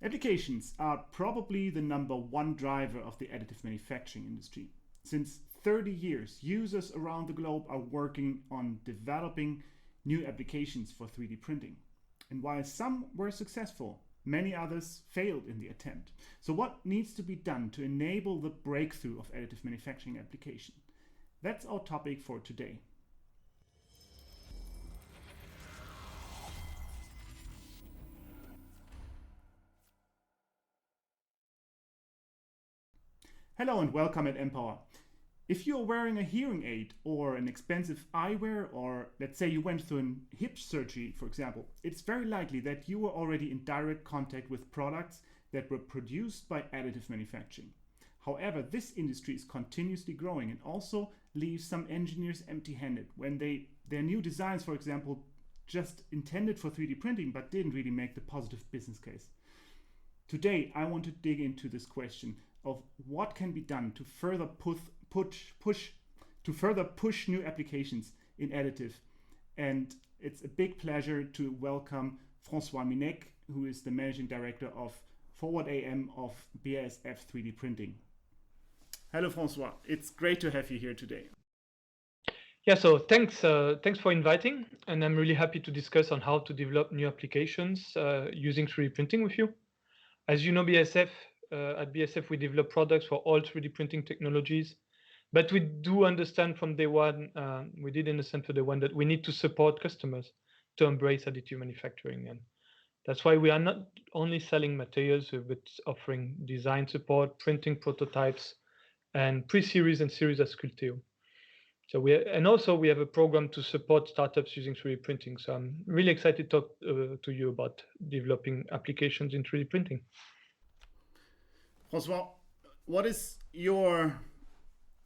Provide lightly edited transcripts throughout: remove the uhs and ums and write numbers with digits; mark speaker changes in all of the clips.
Speaker 1: Applications are probably the #1 driver of the additive manufacturing industry. Since 30 years, users around the globe are working on developing new applications for 3D printing. And while some were successful, many others failed in the attempt. So what needs to be done to enable the breakthrough of additive manufacturing application? That's our topic for today. Hello and welcome at AMPOWER. If you're wearing a hearing aid or an expensive eyewear, or let's say you went through a hip surgery, for example, it's very likely that you were already in direct contact with products that were produced by additive manufacturing. However, this industry is continuously growing and also leaves some engineers empty-handed when their new designs, for example, just intended for 3D printing but didn't really make the positive business case. Today, I want to dig into this question of what can be done to further push new applications in additive. And it's a big pleasure to welcome François Minec, who is the managing director of Forward AM of BASF 3D printing. Hello, François. It's great to have you here today.
Speaker 2: Yeah, so thanks for inviting, and I'm really happy to discuss on how to develop new applications using 3D printing with you. As you know, at BASF, we develop products for all 3D printing technologies, but we do understand from day one, that we need to support customers to embrace additive manufacturing. And that's why we are not only selling materials, but offering design support, printing prototypes, and pre-series and series at Sculpteo. So we have a program to support startups using 3D printing. So I'm really excited to talk to you about developing applications in 3D printing.
Speaker 1: François, what is your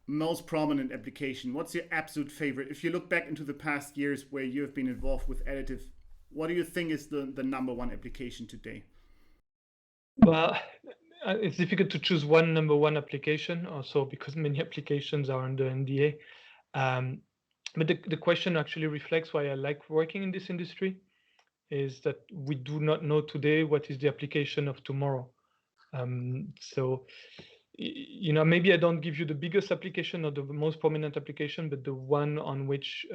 Speaker 1: most prominent application? What's your absolute favorite? If you look back into the past years where you have been involved with additive, what do you think is the #1 application today?
Speaker 2: Well, it's difficult to choose one #1 application also because many applications are under NDA. But the question actually reflects why I like working in this industry, is that we do not know today what is the application of tomorrow. So, maybe I don't give you the biggest application or the most prominent application, but the one on which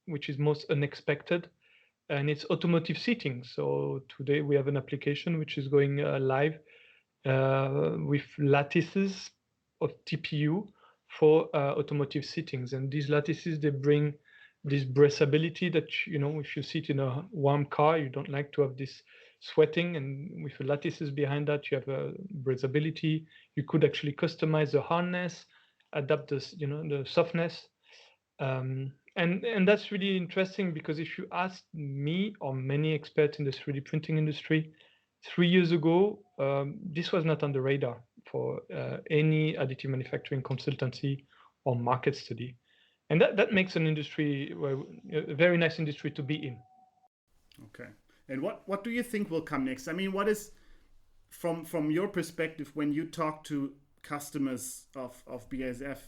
Speaker 2: which is most unexpected, and it's automotive seating. So today we have an application which is going live with lattices of TPU for automotive seatings, and these lattices, they bring this breathability that if you sit in a warm car, you don't like to have this sweating, and with the lattices behind that, you have a breathability. You could actually customize the harness, adapt the softness, and that's really interesting, because if you ask me or many experts in the 3D printing industry 3 years ago, this was not on the radar for any additive manufacturing consultancy or market study. And that makes an industry, a very nice industry to be in.
Speaker 1: Okay. And what do you think will come next? I mean, what is, from your perspective, when you talk to customers of BASF,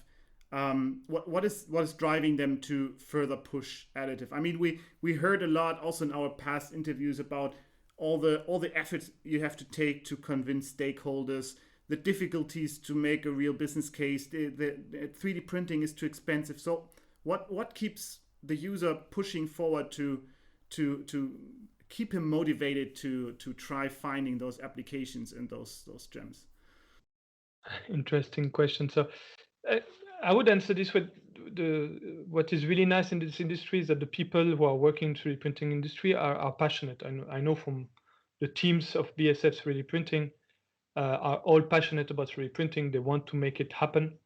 Speaker 1: what is driving them to further push additive? I mean, we heard a lot also in our past interviews about all the efforts you have to take to convince stakeholders, the difficulties to make a real business case. The 3D printing is too expensive. So what keeps the user pushing forward to keep him motivated to try finding those applications and those gems?
Speaker 2: Interesting question. So I would answer this with what is really nice in this industry is that the people who are working in 3D printing industry are passionate. I know from the teams of BASF 3D printing are all passionate about 3D printing. They want to make it happen.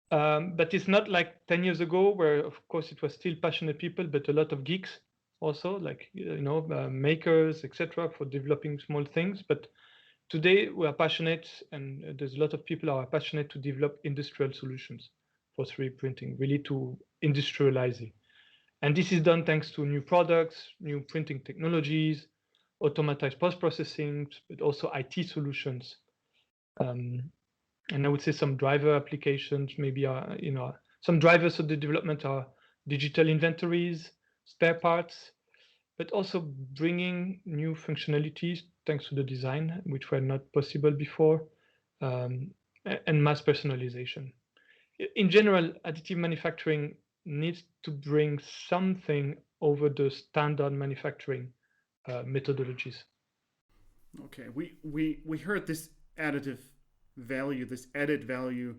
Speaker 2: But it's not like 10 years ago, where of course it was still passionate people, but a lot of geeks also, like makers, etc., for developing small things. But today we are passionate, and there's a lot of people who are passionate to develop industrial solutions for 3D printing, really to industrialize it. And this is done thanks to new products, new printing technologies, automatized post-processing, but also IT solutions. And I would say some driver applications maybe are, some drivers of the development are digital inventories, spare parts, but also bringing new functionalities thanks to the design, which were not possible before, and mass personalization. In general, additive manufacturing needs to bring something over the standard manufacturing methodologies.
Speaker 1: Okay, we heard this additive value, this added value,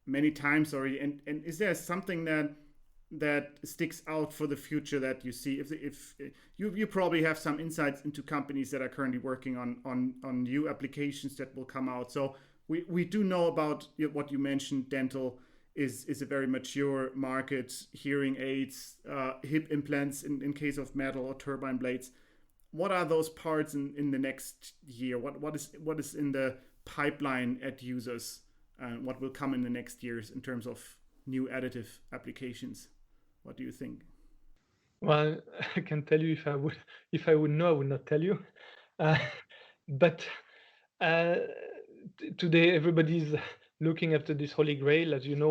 Speaker 1: many times already. And is there something that sticks out for the future that you see? If you probably have some insights into companies that are currently working on new applications that will come out. So we do know about what you mentioned. Dental is a very mature market. Hearing aids, hip implants in case of metal or turbine blades. What are those parts in the next year? What is in the pipeline at users? What will come in the next years in terms of new additive applications? What do you think?
Speaker 2: Well, I can tell you if I would know, I would not tell you. But today everybody's looking after this holy grail. As you know,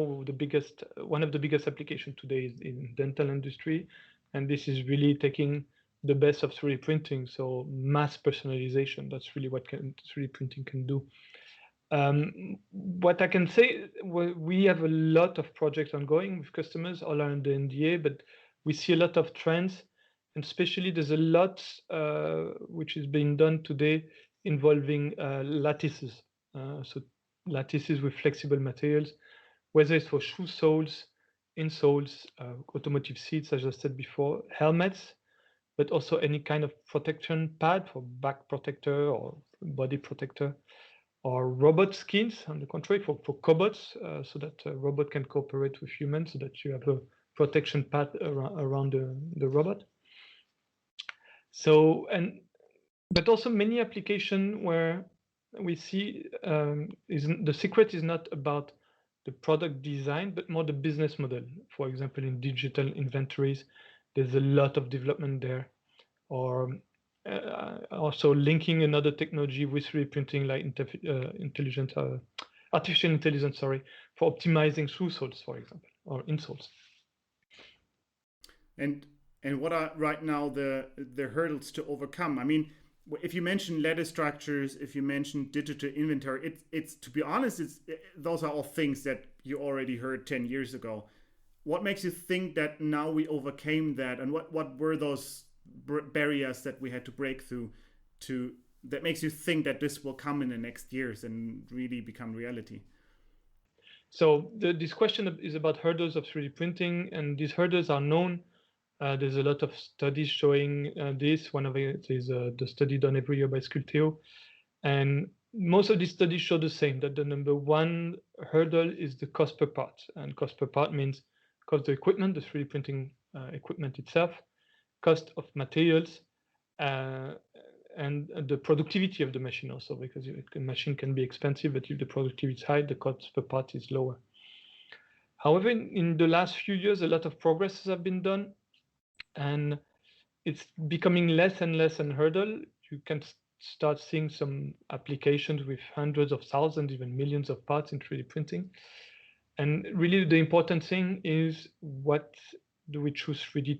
Speaker 2: one of the biggest applications today is in dental industry, and this is really taking the best of 3D printing. So mass personalization, that's really what 3D printing can do. What I can say, we have a lot of projects ongoing with customers, all are under NDA, but we see a lot of trends, and especially there's a lot which is being done today involving lattices. So lattices with flexible materials, whether it's for shoe soles, insoles, automotive seats, as I said before, helmets, but also any kind of protection pad for back protector or body protector, or robot skins, on the contrary, for cobots, so that a robot can cooperate with humans, so that you have a protection pad around the robot. So, but also many applications where we see the secret is not about the product design, but more the business model. For example, in digital inventories, there's a lot of development there, or also linking another technology with 3D printing, like artificial intelligence, for optimizing shoe soles, for example, or insoles.
Speaker 1: And what are right now the hurdles to overcome? I mean, if you mention lattice structures, if you mention digital inventory, it's to be honest, those are all things that you already heard 10 years ago. What makes you think that now we overcame that, and what were those barriers that we had to break through that makes you think that this will come in the next years and really become reality?
Speaker 2: So this question is about hurdles of 3D printing, and these hurdles are known. There's a lot of studies showing this. One of it is the study done every year by Sculpteo. And most of these studies show the same, that the number one hurdle is the cost per part. And cost per part means cost of equipment, the 3D printing equipment itself, cost of materials, and the productivity of the machine also, because the machine can be expensive, but if the productivity is high, the cost per part is lower. However, in the last few years, a lot of progress have been done, and it's becoming less and less a hurdle. You can start seeing some applications with hundreds of thousands, even millions of parts in 3D printing. And really the important thing is, what do we choose 3D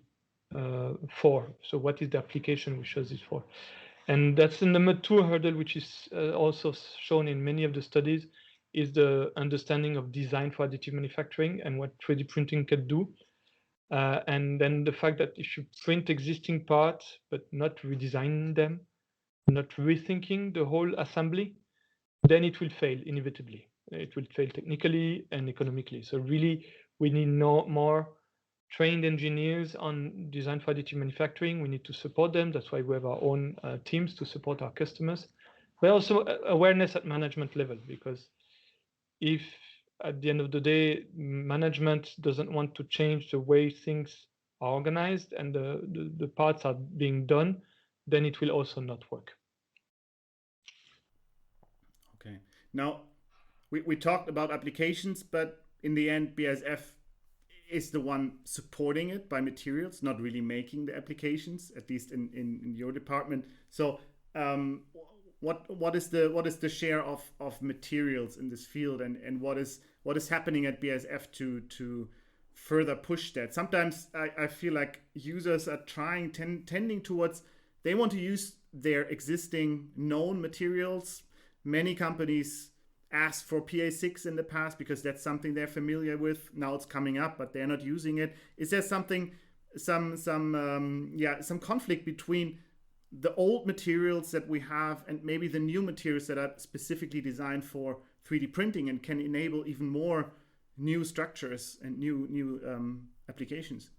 Speaker 2: for? So what is the application we choose it for? And that's the number two hurdle, which is also shown in many of the studies, is the understanding of design for additive manufacturing and what 3D printing can do. And then the fact that if you print existing parts, but not redesign them, not rethinking the whole assembly, then it will fail inevitably. It will fail technically and economically. So really, we need more trained engineers on design for additive manufacturing. We need to support them. That's why we have our own teams to support our customers. But also awareness at management level, because if at the end of the day, management doesn't want to change the way things are organized and the parts are being done, then it will also not work.
Speaker 1: Okay. Now, we talked about applications, but in the end, BASF is the one supporting it by materials, not really making the applications, at least in your department. So what is the share of materials in this field, and what is happening at BASF to further push that? Sometimes I feel like users are tending towards, they want to use their existing known materials. Many companies asked for PA6 in the past because that's something they're familiar with. Now it's coming up, but they're not using it. Is there something, some conflict between the old materials that we have and maybe the new materials that are specifically designed for 3D printing and can enable even more new structures and new applications?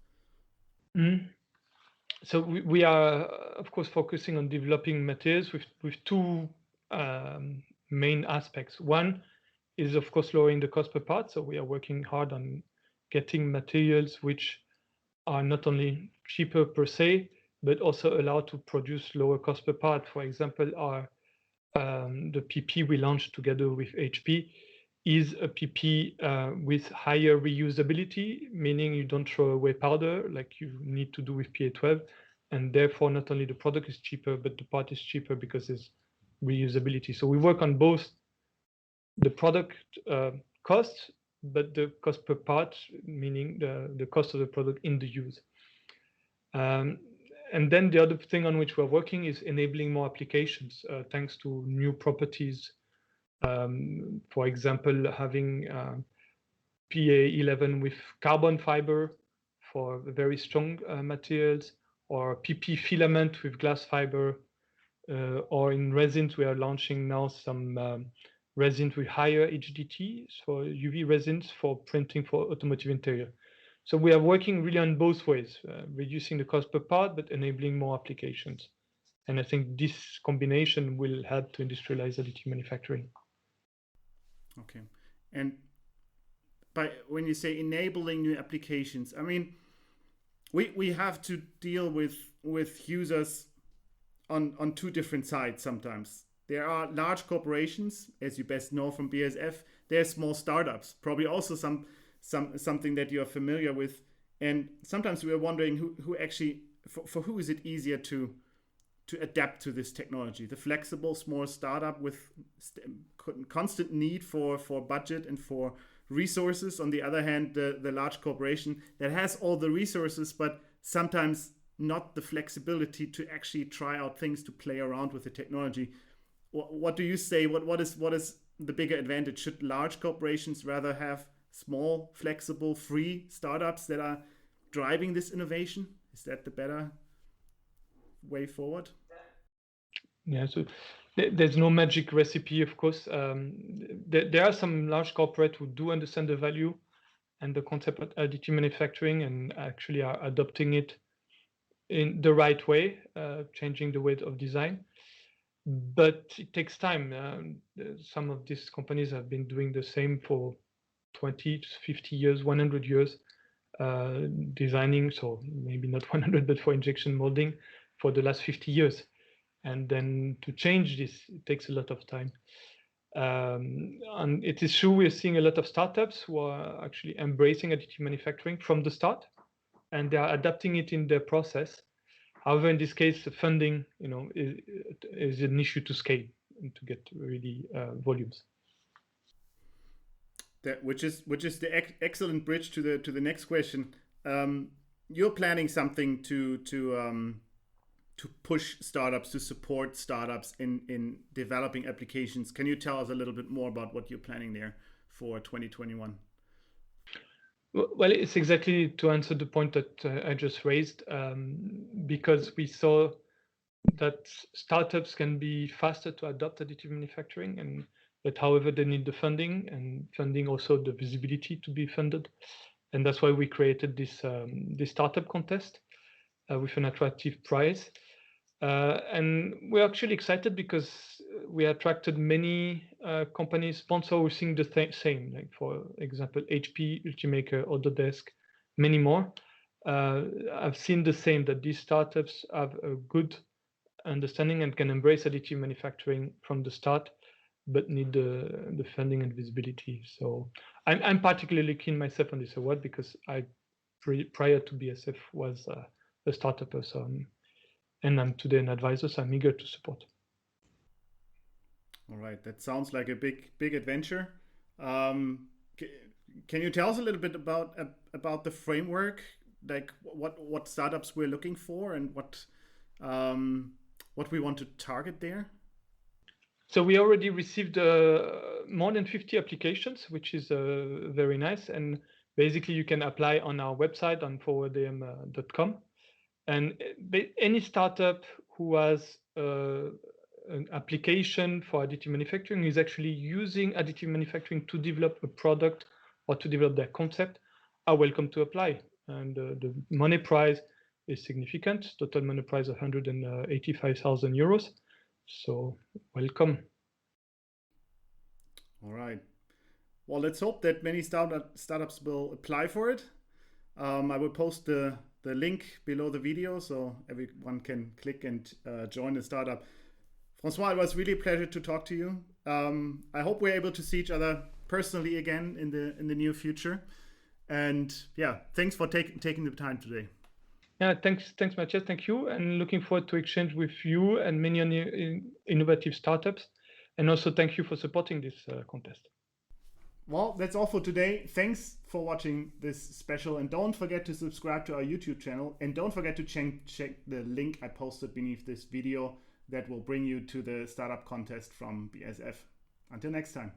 Speaker 2: So we are, of course, focusing on developing materials with two main aspects. One is, of course, lowering the cost per part. So we are working hard on getting materials which are not only cheaper per se, but also allow to produce lower cost per part. For example, the PP we launched together with HP is a PP with higher reusability, meaning you don't throw away powder like you need to do with PA12. And therefore, not only the product is cheaper, but the part is cheaper because there's reusability. So we work on both the product cost, but the cost per part, meaning the cost of the product in the use. And then the other thing on which we're working is enabling more applications thanks to new properties. For example, having PA11 with carbon fiber for very strong materials, or PP filament with glass fiber, or in resins, we are launching now some resins with higher HDT, so UV resins for printing for automotive interior. So we are working really on both ways, reducing the cost per part, but enabling more applications. And I think this combination will help to industrialize additive manufacturing.
Speaker 1: Okay. And when you say enabling new applications, I mean, we have to deal with users on two different sides sometimes. There are large corporations, as you best know from BASF. There are small startups, probably also something that you are familiar with. And sometimes we are wondering who actually, for who is it easier to adapt to this technology? The flexible small startup with constant need for budget and for resources. On the other hand, the large corporation that has all the resources, but sometimes not the flexibility to actually try out things, to play around with the technology. What do you say? What is the bigger advantage? Should large corporations rather have small, flexible, free startups that are driving this innovation? Is that the better way forward?
Speaker 2: Yeah, so there's no magic recipe, of course. There are some large corporates who do understand the value and the concept of additive manufacturing and actually are adopting it in the right way, changing the way of design. But it takes time. Some of these companies have been doing the same for 20, 50 years, 100 years, designing, so maybe not 100, but for injection molding for the last 50 years. And then to change this, it takes a lot of time. And it is true, we're seeing a lot of startups who are actually embracing additive manufacturing from the start, and they are adapting it in their process. However, in this case, the funding, is an issue to scale and to get really volumes.
Speaker 1: Which is the excellent bridge to the next question. You're planning something to push startups, to support startups in developing applications. Can you tell us a little bit more about what you're planning there for 2021?
Speaker 2: Well, it's exactly to answer the point that I just raised, because we saw that startups can be faster to adopt additive manufacturing, and that however they need the funding, and funding also the visibility to be funded. And that's why we created this startup contest with an attractive prize. And we're actually excited because we attracted many companies, sponsors who think the same, like for example, HP, Ultimaker, Autodesk, many more. I've seen the same, that these startups have a good understanding and can embrace additive manufacturing from the start, but need the funding and visibility. So I'm particularly keen myself on this award because I, prior to BASF, was a startup person. And I'm today an advisor, so I'm eager to support.
Speaker 1: All right, that sounds like a big adventure. can you tell us a little bit about the framework, like what startups we're looking for and what we want to target there?
Speaker 2: So we already received more than 50 applications, which is very nice. And basically, you can apply on our website on forwardam.com. And any startup who has an application for additive manufacturing is actually using additive manufacturing to develop a product or to develop their concept are welcome to apply. And the money prize is significant, total money prize 185,000 euros. So welcome.
Speaker 1: All right. Well, let's hope that many startups will apply for it. I will post the link below the video so everyone can click and join the startup. François, it was really a pleasure to talk to you. I hope we're able to see each other personally again in the near future. And yeah, thanks for taking the time today.
Speaker 2: Yeah, thanks, Matthias. Thank you, and looking forward to exchange with you and many innovative startups. And also, thank you for supporting this contest.
Speaker 1: Well, that's all for today. Thanks for watching this special, and don't forget to subscribe to our YouTube channel, and don't forget to check the link I posted beneath this video that will bring you to the startup contest from BASF. Until next time.